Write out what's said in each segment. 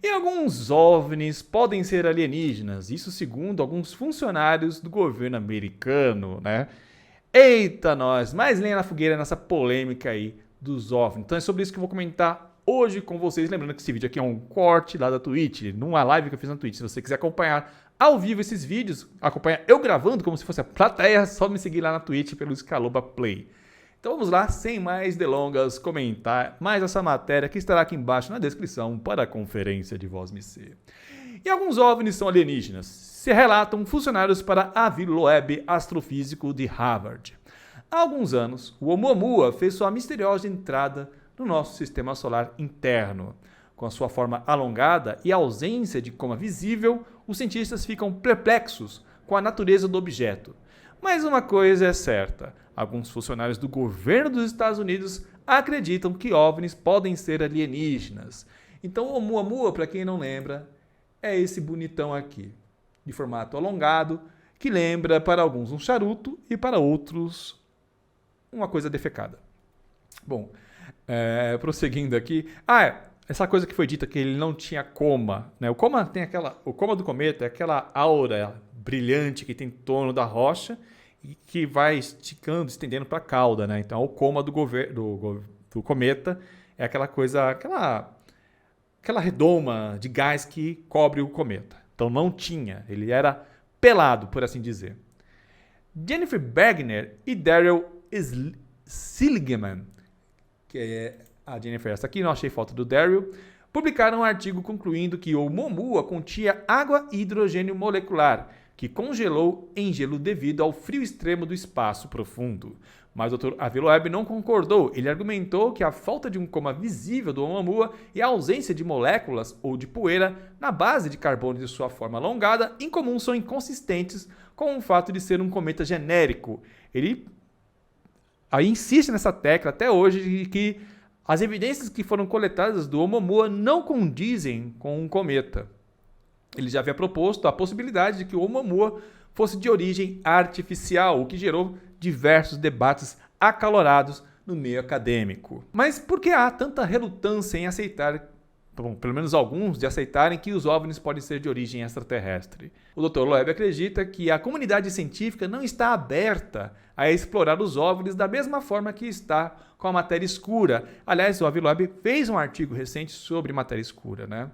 E alguns OVNIs podem ser alienígenas, isso segundo alguns funcionários do governo americano, né? Eita nós, mais lenha na fogueira nessa polêmica aí dos OVNIs. Então é sobre isso que eu vou comentar hoje com vocês. Lembrando que esse vídeo aqui é um corte lá da Twitch, numa live que eu fiz na Twitch. Se você quiser acompanhar ao vivo esses vídeos, acompanhar eu gravando como se fosse a plateia, é só me seguir lá na Twitch pelo Scaloba Play. Então vamos lá, sem mais delongas, comentar mais essa matéria que estará aqui embaixo na descrição para a conferência de Voz MC. E alguns OVNIs são alienígenas, se relatam funcionários para a Aviloeb Astrofísico de Harvard. Há alguns anos, o Oumuamua fez sua misteriosa entrada no nosso sistema solar interno. Com a sua forma alongada e a ausência de coma visível, os cientistas ficam perplexos com a natureza do objeto. Mas uma coisa é certa, alguns funcionários do governo dos Estados Unidos acreditam que OVNIs podem ser alienígenas. Então o Oumuamua, para quem não lembra, é esse bonitão aqui, de formato alongado, que lembra para alguns um charuto e para outros uma coisa defecada. Bom, prosseguindo aqui. Essa coisa que foi dita que ele não tinha coma, né? O coma do cometa é aquela aura brilhante que tem em torno da rocha e que vai esticando, estendendo para a cauda, né? Então, o coma do cometa é aquela coisa, aquela redoma de gás que cobre o cometa. Então, não tinha, ele era pelado, por assim dizer. Jennifer Bergner e Daryl Seligman, que é a Jennifer, essa aqui, não achei foto do Daryl, publicaram um artigo concluindo que o Oumuamua continha água e hidrogênio molecular, que congelou em gelo devido ao frio extremo do espaço profundo. Mas o Dr. Aviloeb não concordou. Ele argumentou que a falta de um coma visível do Oumuamua e a ausência de moléculas ou de poeira na base de carbono de sua forma alongada em comum são inconsistentes com o fato de ser um cometa genérico. Ele aí insiste nessa tecla até hoje de que as evidências que foram coletadas do Oumuamua não condizem com um cometa. Ele já havia proposto a possibilidade de que o Oumuamua fosse de origem artificial, o que gerou diversos debates acalorados no meio acadêmico. Mas por que há tanta relutância em aceitar, pelo menos alguns, de aceitarem que os OVNIs podem ser de origem extraterrestre? O Dr. Loeb acredita que a comunidade científica não está aberta a explorar os OVNIs da mesma forma que está com a matéria escura. Aliás, o Aviloeb fez um artigo recente sobre matéria escura, né?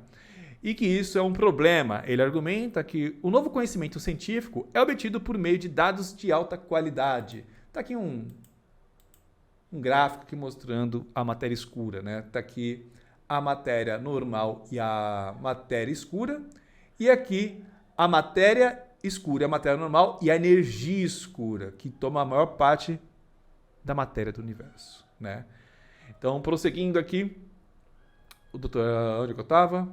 E que isso é um problema. Ele argumenta que o novo conhecimento científico é obtido por meio de dados de alta qualidade. Está aqui um gráfico aqui mostrando a matéria escura, né? Está aqui a matéria normal e a matéria escura. E aqui a matéria escura, a matéria normal e a energia escura, que toma a maior parte da matéria do universo, né? Então, prosseguindo aqui, onde eu estava?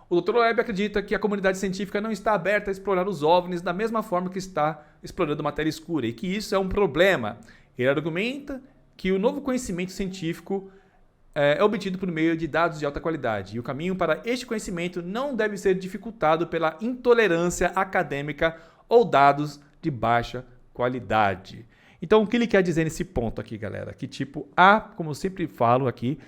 O Dr. Loeb acredita que a comunidade científica não está aberta a explorar os OVNIs da mesma forma que está explorando matéria escura e que isso é um problema. Ele argumenta que o novo conhecimento científico é obtido por meio de dados de alta qualidade e o caminho para este conhecimento não deve ser dificultado pela intolerância acadêmica ou dados de baixa qualidade. Então, o que ele quer dizer nesse ponto aqui, galera? Que há, como eu sempre falo aqui,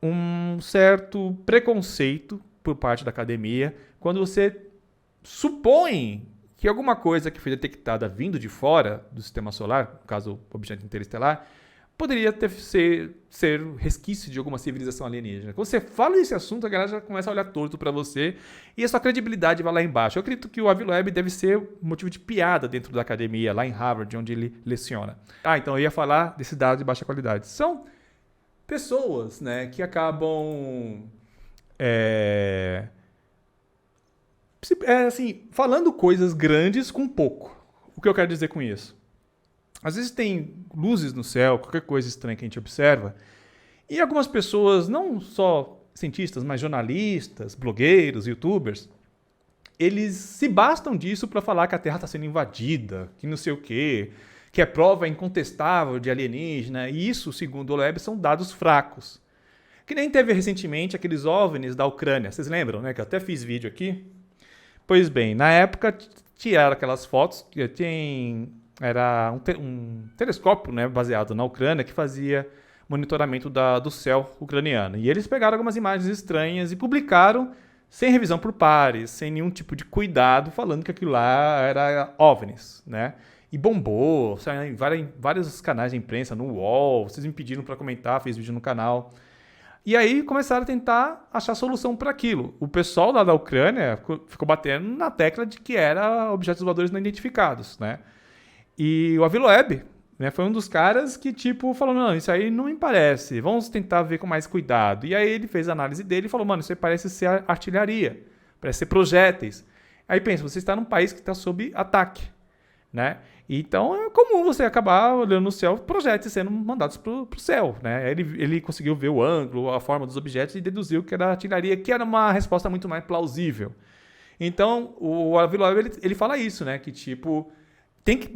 um certo preconceito por parte da academia quando você supõe que alguma coisa que foi detectada vindo de fora do sistema solar, no caso objeto interestelar, poderia ser resquício de alguma civilização alienígena. Quando você fala esse assunto, a galera já começa a olhar torto para você e a sua credibilidade vai lá embaixo. Eu acredito que o Aviloeb deve ser motivo de piada dentro da academia, lá em Harvard, onde ele leciona. Então eu ia falar desse dado de baixa qualidade. São pessoas, né, que acabam falando coisas grandes com pouco. O que eu quero dizer com isso? Às vezes tem luzes no céu, qualquer coisa estranha que a gente observa, e algumas pessoas, não só cientistas, mas jornalistas, blogueiros, youtubers, eles se bastam disso para falar que a Terra está sendo invadida, que não sei o quê, que é prova incontestável de alienígena, e isso, segundo o Loeb, são dados fracos. Que nem teve recentemente aqueles OVNIs da Ucrânia, vocês lembram, né? Que eu até fiz vídeo aqui. Pois bem, na época tiraram aquelas fotos, era um telescópio, né, baseado na Ucrânia que fazia monitoramento do céu ucraniano. E eles pegaram algumas imagens estranhas e publicaram sem revisão por pares, sem nenhum tipo de cuidado, falando que aquilo lá era OVNIs, né? E bombou, saiu em vários canais de imprensa, no UOL, vocês me pediram para comentar, fiz vídeo no canal. E aí começaram a tentar achar solução para aquilo. O pessoal lá da Ucrânia ficou batendo na tecla de que era objetos voadores não identificados, né? E o Avi Loeb, né, foi um dos caras que, tipo, falou, não, isso aí não me parece, vamos tentar ver com mais cuidado. E aí ele fez a análise dele e falou, mano, isso aí parece ser artilharia, parece ser projéteis. Aí pensa, você está num país que está sob ataque, né? Então é comum você acabar olhando no céu projéteis sendo mandados para o céu, né? Ele conseguiu ver o ângulo, a forma dos objetos e deduziu que era artilharia, que era uma resposta muito mais plausível. Então o Avi Loeb, ele fala isso, né? Que tipo, tem que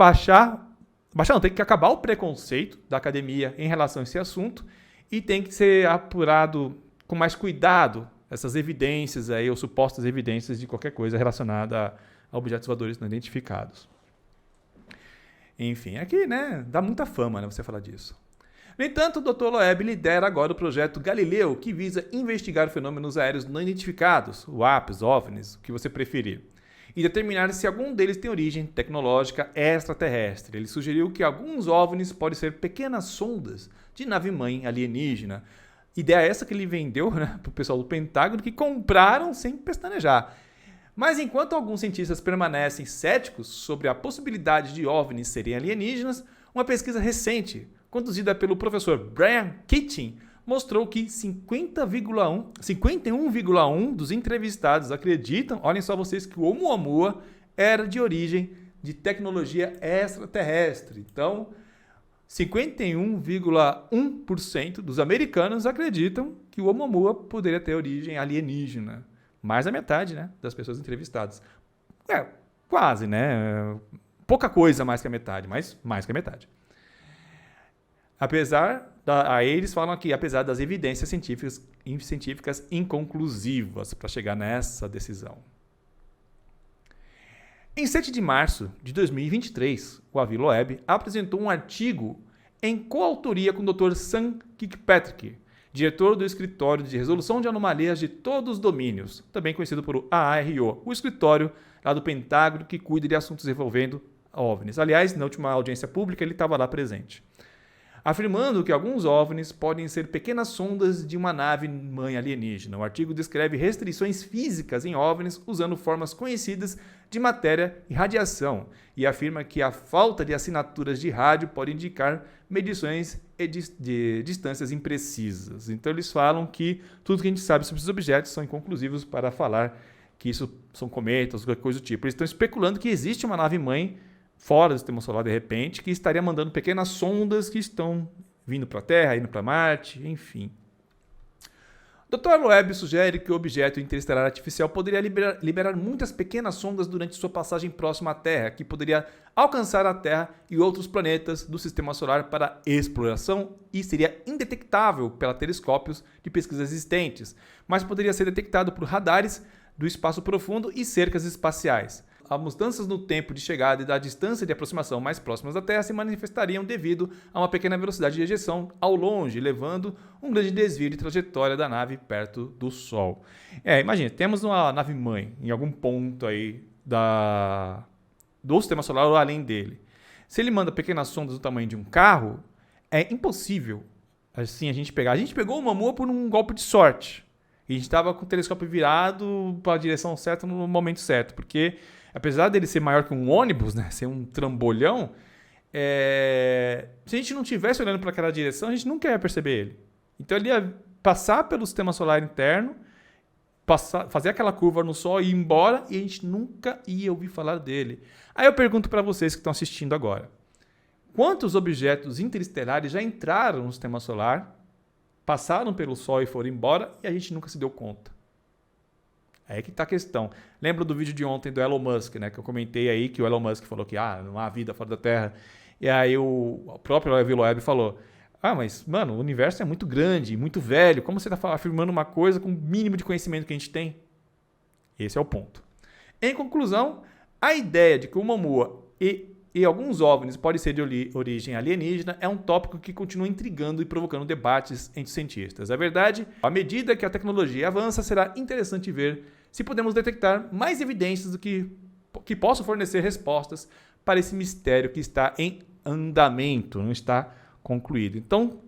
tem que acabar o preconceito da academia em relação a esse assunto e tem que ser apurado com mais cuidado essas evidências aí, ou supostas evidências de qualquer coisa relacionada a objetos voadores não identificados. Enfim, aqui, né, dá muita fama, né, você falar disso. No entanto, o Dr. Loeb lidera agora o projeto Galileu, que visa investigar fenômenos aéreos não identificados, WAPs, OVNIs, o que você preferir, e determinar se algum deles tem origem tecnológica extraterrestre. Ele sugeriu que alguns OVNIs podem ser pequenas sondas de nave-mãe alienígena. Ideia essa que ele vendeu, né, para o pessoal do Pentágono, que compraram sem pestanejar. Mas enquanto alguns cientistas permanecem céticos sobre a possibilidade de OVNIs serem alienígenas, uma pesquisa recente, conduzida pelo professor Brian Keating, mostrou que 51,1% dos entrevistados acreditam, olhem só vocês, que o Oumuamua era de origem de tecnologia extraterrestre. Então, 51,1% dos americanos acreditam que o Oumuamua poderia ter origem alienígena. Mais da metade, né, das pessoas entrevistadas. Quase, né? Pouca coisa mais que a metade, mas mais que a metade. Aí eles falam que apesar das evidências científicas inconclusivas para chegar nessa decisão. Em 7 de março de 2023, o Avi Loeb apresentou um artigo em coautoria com o Dr. Sam Kirkpatrick, diretor do Escritório de Resolução de Anomalias de Todos os Domínios, também conhecido por ARO, o escritório lá do Pentágono que cuida de assuntos envolvendo OVNIs. Aliás, na última audiência pública ele estava lá presente. Afirmando que alguns OVNIs podem ser pequenas sondas de uma nave-mãe alienígena. O artigo descreve restrições físicas em OVNIs usando formas conhecidas de matéria e radiação e afirma que a falta de assinaturas de rádio pode indicar medições de distâncias imprecisas. Então eles falam que tudo que a gente sabe sobre esses objetos são inconclusivos para falar que isso são cometas, qualquer coisa do tipo. Eles estão especulando que existe uma nave-mãe fora do sistema solar de repente, que estaria mandando pequenas sondas que estão vindo para a Terra, indo para Marte, enfim. O Dr. Loeb sugere que o objeto interestelar artificial poderia liberar muitas pequenas sondas durante sua passagem próxima à Terra, que poderia alcançar a Terra e outros planetas do sistema solar para exploração e seria indetectável pelos telescópios de pesquisa existentes, mas poderia ser detectado por radares do espaço profundo e cercas espaciais. As mudanças no tempo de chegada e da distância de aproximação mais próximas da Terra se manifestariam devido a uma pequena velocidade de ejeção ao longe, levando um grande desvio de trajetória da nave perto do Sol. Imagina, temos uma nave-mãe em algum ponto aí do sistema solar ou além dele. Se ele manda pequenas sondas do tamanho de um carro, é impossível assim a gente pegar. A gente pegou o Oumuamua por um golpe de sorte. E a gente estava com o telescópio virado para a direção certa no momento certo, porque apesar dele ser maior que um ônibus, né, ser um trambolhão, se a gente não estivesse olhando para aquela direção, a gente nunca ia perceber ele. Então ele ia passar pelo sistema solar interno, fazer aquela curva no Sol e ir embora, e a gente nunca ia ouvir falar dele. Aí eu pergunto para vocês que estão assistindo agora, quantos objetos interestelares já entraram no sistema solar, passaram pelo Sol e foram embora, e a gente nunca se deu conta? Aí que está a questão. Lembra do vídeo de ontem do Elon Musk, né? Que eu comentei aí que o Elon Musk falou que não há vida fora da Terra. E aí o próprio Avi Loeb falou, mas, mano, o universo é muito grande, muito velho. Como você está afirmando uma coisa com o mínimo de conhecimento que a gente tem? Esse é o ponto. Em conclusão, a ideia de que o Oumuamua e alguns OVNIs podem ser de origem alienígena é um tópico que continua intrigando e provocando debates entre cientistas. A verdade, à medida que a tecnologia avança, será interessante ver se podemos detectar mais evidências do que possam fornecer respostas para esse mistério que está em andamento, não está concluído. Então,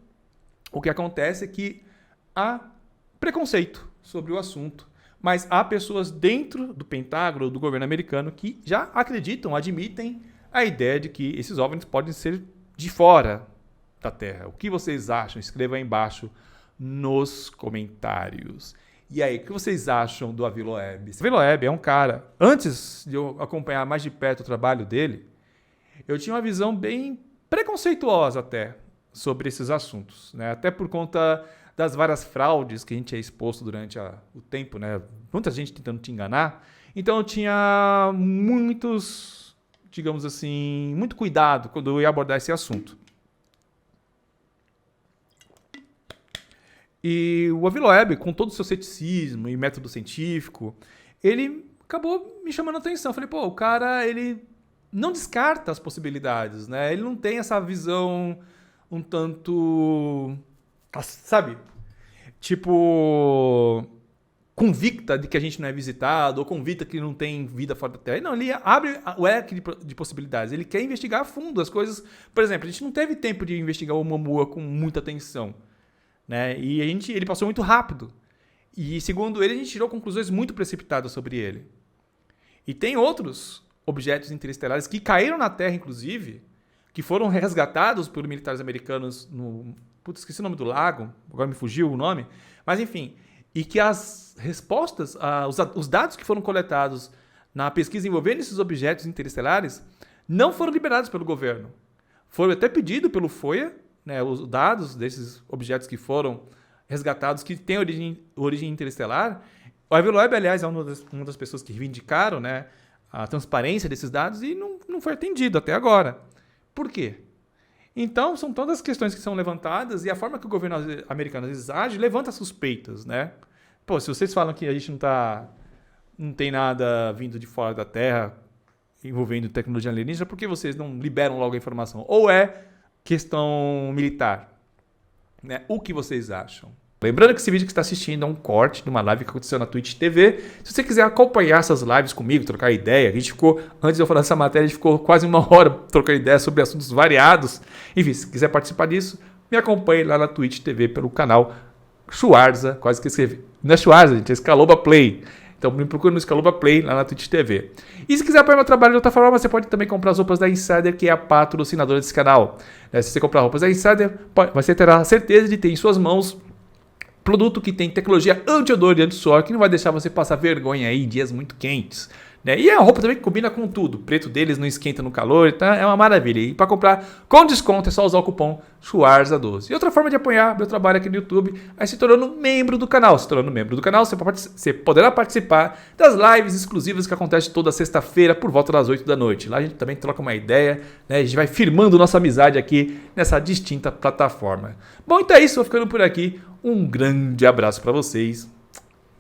o que acontece é que há preconceito sobre o assunto, mas há pessoas dentro do Pentágono, do governo americano, que já acreditam, admitem a ideia de que esses OVNIs podem ser de fora da Terra. O que vocês acham? Escreva aí embaixo nos comentários. E aí, o que vocês acham do Avi Loeb? Avi Loeb é um cara, antes de eu acompanhar mais de perto o trabalho dele, eu tinha uma visão bem preconceituosa até sobre esses assuntos, né? Até por conta das várias fraudes que a gente é exposto durante o tempo, né? Muita gente tentando te enganar. Então eu tinha muitos, digamos assim, muito cuidado quando eu ia abordar esse assunto. E o Avi Loeb, com todo o seu ceticismo e método científico, ele acabou me chamando a atenção. Eu falei, pô, o cara, ele não descarta as possibilidades, né? Ele não tem essa visão um tanto, sabe? Tipo, convicta de que a gente não é visitado, ou convicta que não tem vida fora da Terra. Não, ele abre o leque de possibilidades. Ele quer investigar a fundo as coisas. Por exemplo, a gente não teve tempo de investigar o Oumuamua com muita atenção, né? E ele passou muito rápido. E, segundo ele, a gente tirou conclusões muito precipitadas sobre ele. E tem outros objetos interestelares que caíram na Terra, inclusive, que foram resgatados por militares americanos no... Putz, esqueci o nome do lago, agora me fugiu o nome. Mas, enfim, e que as respostas, os dados que foram coletados na pesquisa envolvendo esses objetos interestelares não foram liberados pelo governo. Foi até pedido pelo FOIA, né, os dados desses objetos que foram resgatados, que têm origem interestelar. O Avi Loeb, aliás, é uma das pessoas que reivindicaram, né, a transparência desses dados e não foi atendido até agora. Por quê? Então, são todas as questões que são levantadas e a forma que o governo americano às vezes age levanta suspeitas, né? Pô, se vocês falam que a gente não tem nada vindo de fora da Terra envolvendo tecnologia alienígena, por que vocês não liberam logo a informação? Ou é questão militar, né? O que vocês acham? Lembrando que esse vídeo que você está assistindo é um corte de uma live que aconteceu na Twitch TV. Se você quiser acompanhar essas lives comigo, trocar ideia, a gente ficou, antes de eu falar dessa matéria, a gente ficou quase uma hora trocando ideia sobre assuntos variados. Enfim, se quiser participar disso, me acompanhe lá na Twitch TV pelo canal Schwarza, quase que escrevi. Não é Schwarza, gente, é Scaloba Play. Então me procure no Scaloba Play lá na Twitch TV. E se quiser apoiar meu trabalho de outra forma, você pode também comprar as roupas da Insider, que é a patrocinadora desse canal. Se você comprar roupas da Insider, você terá certeza de ter em suas mãos produto que tem tecnologia anti-odor e anti-suor, que não vai deixar você passar vergonha aí em dias muito quentes, né? E a roupa também combina com tudo. O preto deles não esquenta no calor, tá? É uma maravilha. E para comprar com desconto é só usar o cupom Schwarza12. E outra forma de apoiar meu trabalho aqui no YouTube é se tornando membro do canal. Se tornando membro do canal, você poderá participar das lives exclusivas que acontecem toda sexta-feira por volta das 8 da noite. Lá a gente também troca uma ideia, né? A gente vai firmando nossa amizade aqui nessa distinta plataforma. Bom, então é isso. Vou ficando por aqui. Um grande abraço para vocês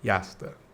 e hasta.